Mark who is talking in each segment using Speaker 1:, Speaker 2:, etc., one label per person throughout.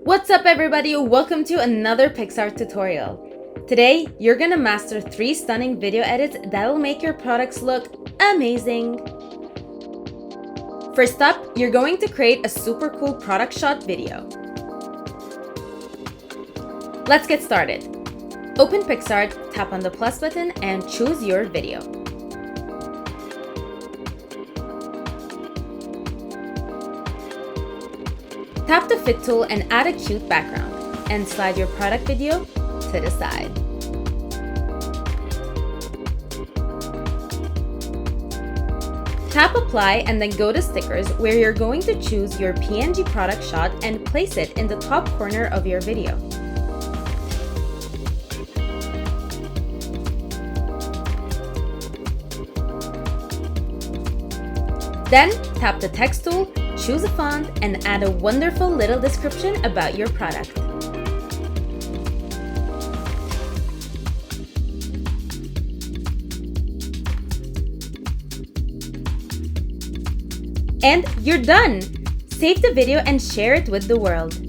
Speaker 1: What's up everybody, welcome to another Picsart tutorial. Today, you're gonna master 3 stunning video edits that'll make your products look amazing. First up, you're going to create a super cool product shot video. Let's get started. Open Picsart, tap on the plus button and choose your video. Tap the Fit tool and add a cute background, and slide your product video to the side. Tap Apply and then go to Stickers, where you're going to choose your PNG product shot and place it in the top corner of your video. Then, tap the Text tool, choose a font, and add a wonderful little description about your product. And you're done! Save the video and share it with the world.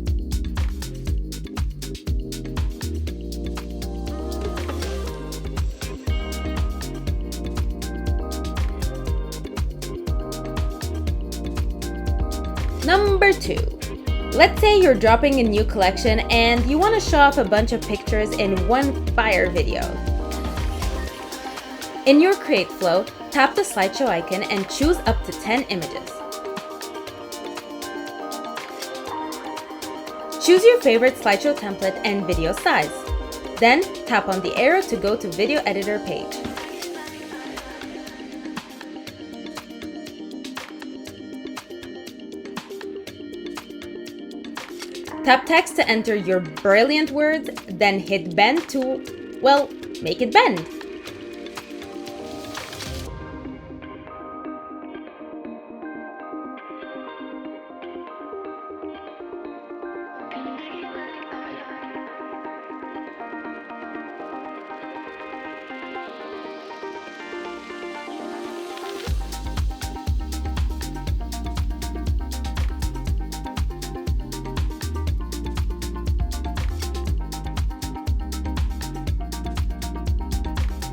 Speaker 1: Number 2. Let's say you're dropping a new collection and you want to show off a bunch of pictures in one fire video. In your Create flow, tap the slideshow icon and choose up to 10 images. Choose your favorite slideshow template and video size. Then, tap on the arrow to go to Video Editor page. Tap text to enter your brilliant words, then hit bend to, well, make it bend.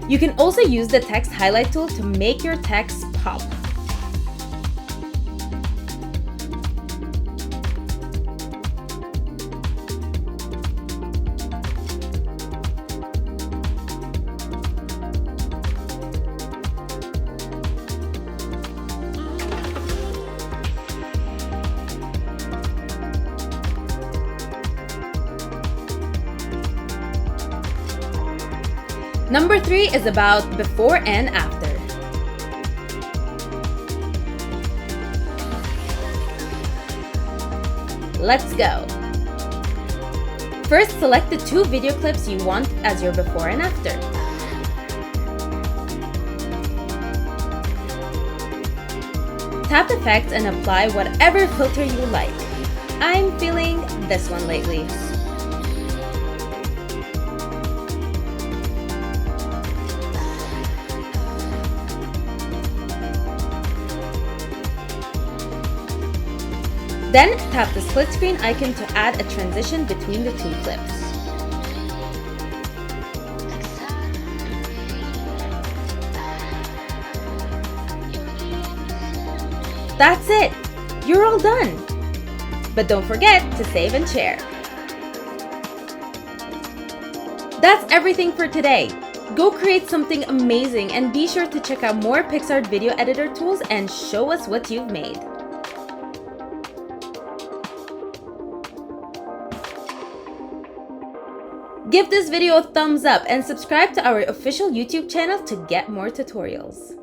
Speaker 1: You can also use the text highlight tool to make your text pop. Number 3 is about before and after. Let's go! First, select the 2 video clips you want as your before and after. Tap Effects and apply whatever filter you like. I'm feeling this one lately. Then, tap the split screen icon to add a transition between the 2 clips. That's it! You're all done! But don't forget to save and share. That's everything for today. Go create something amazing and be sure to check out more Picsart Video Editor tools and show us what you've made. Give this video a thumbs up and subscribe to our official YouTube channel to get more tutorials.